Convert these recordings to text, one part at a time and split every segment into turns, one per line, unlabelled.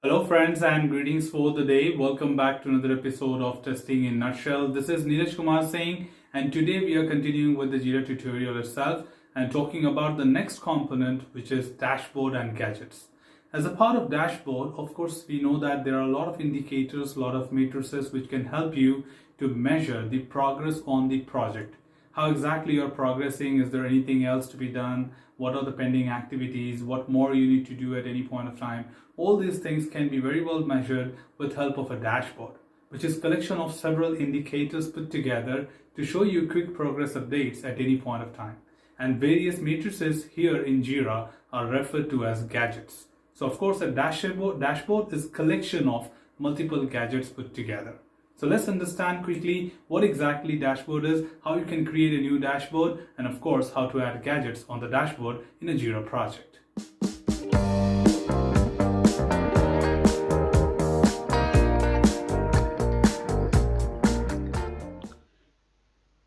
Hello friends and greetings for the day. Welcome back to another episode of Testing in Nutshell. This is Neeraj Kumar saying, and today we are continuing with the JIRA tutorial itself and talking about the next component, which is dashboard and gadgets. As a part of dashboard, of course, we know that there are a lot of indicators, a lot of matrices which can help you to measure the progress on the project. How exactly you're progressing, is there anything else to be done, what are the pending activities, what more you need to do at any point of time. All these things can be very well measured with help of a dashboard, which is collection of several indicators put together to show you quick progress updates at any point of time. And various matrices here in JIRA are referred to as gadgets. So of course a dashboard is collection of multiple gadgets put together. So let's understand quickly what exactly dashboard is, how you can create a new dashboard, and of course how to add gadgets on the dashboard in a JIRA project.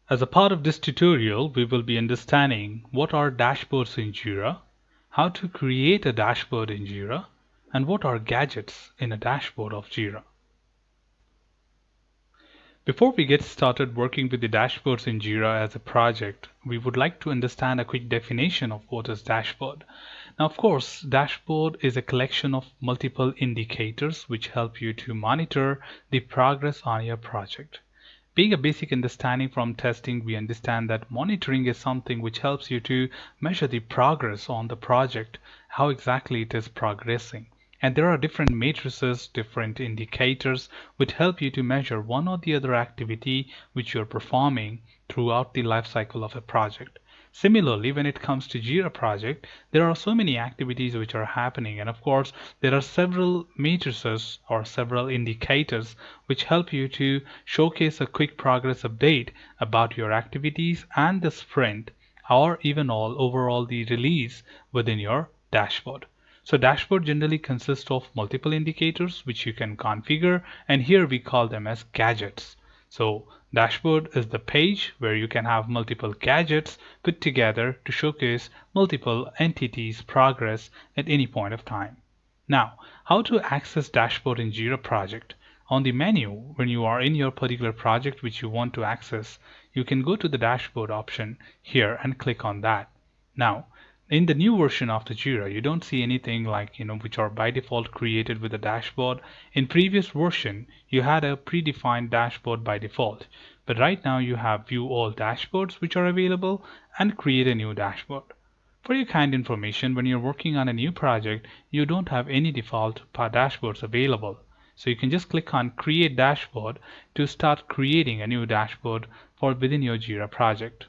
As a part of this tutorial, we will be understanding what are dashboards in JIRA, how to create a dashboard in JIRA, and what are gadgets in a dashboard of JIRA. Before we get started working with the dashboards in JIRA as a project, we would like to understand a quick definition of what is dashboard. Now, of course, dashboard is a collection of multiple indicators which help you to monitor the progress on your project. Being a basic understanding from testing, we understand that monitoring is something which helps you to measure the progress on the project, how exactly it is progressing. And there are different matrices, different indicators which help you to measure one or the other activity which you're performing throughout the life cycle of a project. Similarly, when it comes to JIRA project, there are so many activities which are happening, and of course there are several matrices or several indicators which help you to showcase a quick progress update about your activities and the sprint, or even all overall the release within your dashboard. So dashboard generally consists of multiple indicators which you can configure, and here we call them as gadgets. So dashboard is the page where you can have multiple gadgets put together to showcase multiple entities progress at any point of time. Now, how to access dashboard in JIRA project? On the menu, when you are in your particular project which you want to access, you can go to the dashboard option here and click on that. Now, in the new version of the JIRA, you don't see anything like, which are by default created with a dashboard. In previous version, you had a predefined dashboard by default. But right now you have view all dashboards which are available and create a new dashboard. For your kind information, when you're working on a new project, you don't have any default dashboards available. So you can just click on create dashboard to start creating a new dashboard for within your JIRA project.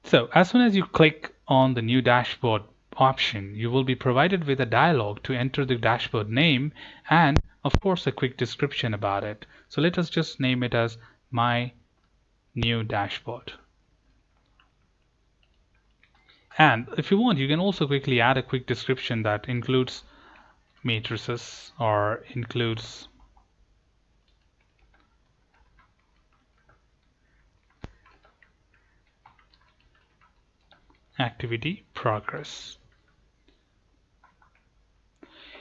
So as soon as you click on the new dashboard option, you will be provided with a dialog to enter the dashboard name and of course a quick description about it. So let us just name it as my new dashboard. And if you want, you can also quickly add a quick description that includes matrices or includes activity progress.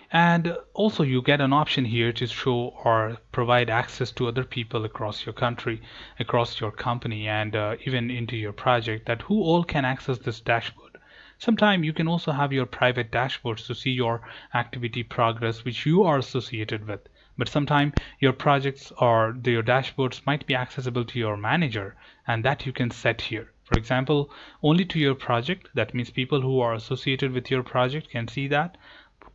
And also you get an option here to show or provide access to other people across your country, across your company, and even into your project, that who all can access this dashboard. Sometimes you can also have your private dashboards to see your activity progress which you are associated with. But sometimes your projects or your dashboards might be accessible to your manager, and that you can set here. For example, only to your project. That means people who are associated with your project can see that.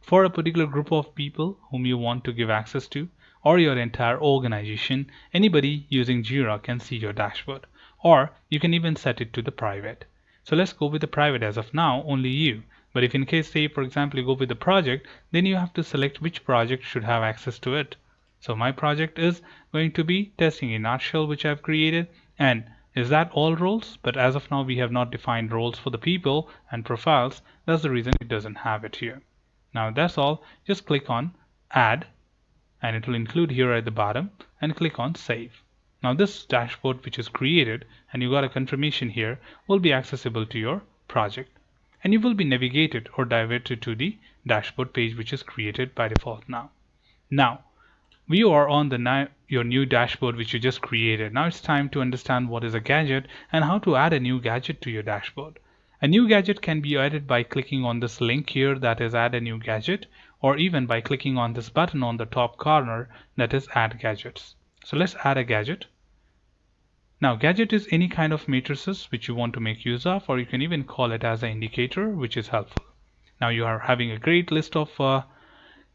For a particular group of people whom you want to give access to, or your entire organization, anybody using JIRA can see your dashboard. Or you can even set it to the private. So let's go with the private. As of now, only you. But if in case, say for example, you go with the project, then you have to select which project should have access to it. So my project is going to be testing in nutshell, which I've created. And is that all roles? But as of now, we have not defined roles for the people and profiles. That's the reason it doesn't have it here. Now that's all. Just click on add and it will include here at the bottom, and click on save. Now this dashboard which is created and you got a confirmation here will be accessible to your project, and you will be navigated or diverted to the dashboard page which is created by default now. Now, we are on your new dashboard which you just created. Now it's time to understand what is a gadget and how to add a new gadget to your dashboard. A new gadget can be added by clicking on this link here, that is add a new gadget, or even by clicking on this button on the top corner, that is add gadgets. So let's add a gadget. Now gadget is any kind of matrices which you want to make use of, or you can even call it as an indicator, which is helpful. Now you are having a great list of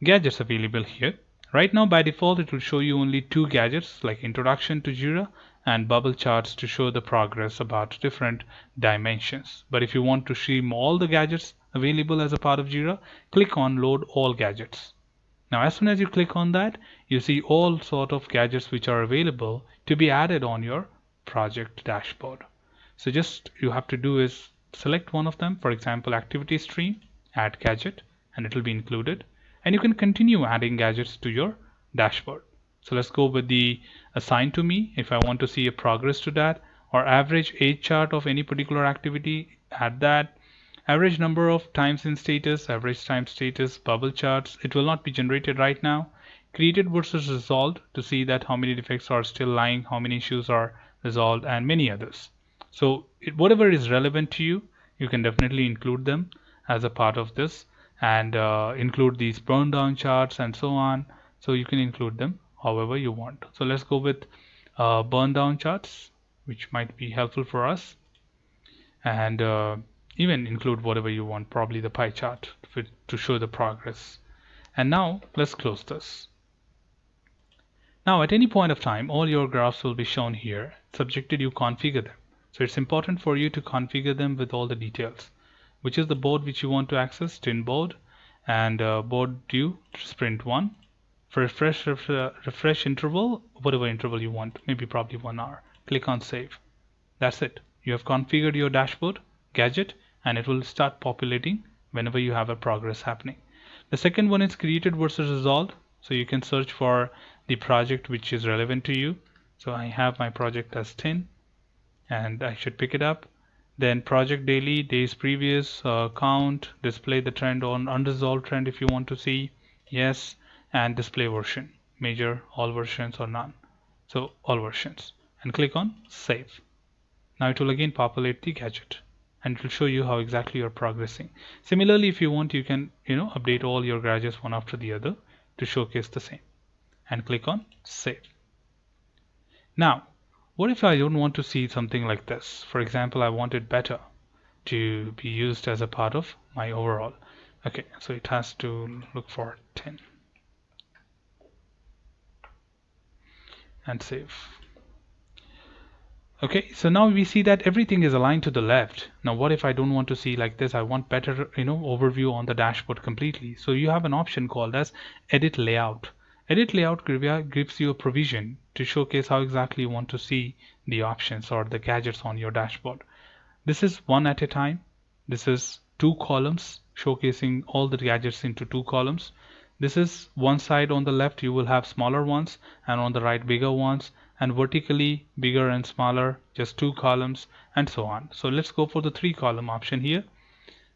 gadgets available here. Right now by default it will show you only two gadgets, like introduction to JIRA and bubble charts to show the progress about different dimensions. But if you want to see all the gadgets available as a part of JIRA, click on load all gadgets. Now as soon as you click on that, you see all sort of gadgets which are available to be added on your project dashboard. So just you have to do is select one of them, for example activity stream, add gadget, and it will be included, and you can continue adding gadgets to your dashboard. So let's go with the assign to me. If I want to see a progress to that, or average age chart of any particular activity, add that. Average number of times in status, average time status, bubble charts, it will not be generated right now. Created versus resolved to see that how many defects are still lying, how many issues are resolved, and many others. So whatever is relevant to you, you can definitely include them as a part of this, and include these burn down charts and so on. So you can include them however you want. So let's go with burn down charts, which might be helpful for us, and even include whatever you want, probably the pie chart to show the progress. And now let's close this. Now at any point of time, all your graphs will be shown here, subjected you configure them. So it's important for you to configure them with all the details, which is the board which you want to access, tin board, and board due sprint 1. For refresh interval, whatever interval you want, maybe probably 1 hour. Click on save. That's it. You have configured your dashboard gadget, and it will start populating whenever you have a progress happening. The second one is created versus resolved. So you can search for the project which is relevant to you. So I have my project as 10, and I should pick it up. Then project daily, days previous, count, display the trend on unresolved trend if you want to see, yes, and display version, major, all versions, or none. So all versions, and click on save. Now it will again populate the gadget, and it will show you how exactly you're progressing. Similarly, if you want, you can update all your gadgets one after the other to showcase the same, and click on save. Now what if I don't want to see something like this? For example, I want it better to be used as a part of my overall. Okay, so it has to look for 10 and save. Okay, so now we see that everything is aligned to the left. Now what if I don't want to see like this? I want better overview on the dashboard completely. So you have an option called as edit layout. Edit layout gives you a provision to showcase how exactly you want to see the options or the gadgets on your dashboard. This is one at a time. This is 2 columns, showcasing all the gadgets into 2 columns. This is one side. On the left you will have smaller ones, and on the right bigger ones, and vertically bigger and smaller, just 2 columns, and so on. So let's go for the 3 column option here,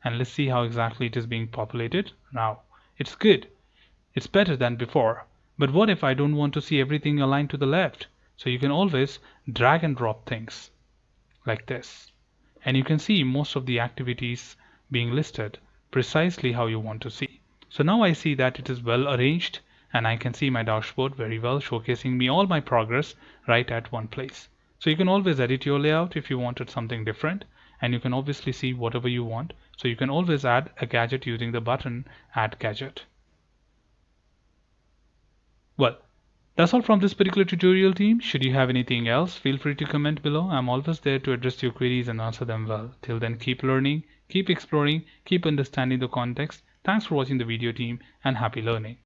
and let's see how exactly it is being populated. Now it's good, it's better than before. But what if I don't want to see everything aligned to the left? So you can always drag and drop things like this, and you can see most of the activities being listed precisely how you want to see. So now I see that it is well arranged, and I can see my dashboard very well, showcasing me all my progress right at one place. So you can always edit your layout if you wanted something different, and you can obviously see whatever you want. So you can always add a gadget using the button add gadget. Well, that's all from this particular tutorial, team. Should you have anything else, feel free to comment below. I'm always there to address your queries and answer them well. Till then, keep learning, keep exploring, keep understanding the context. Thanks for watching the video, team, and happy learning.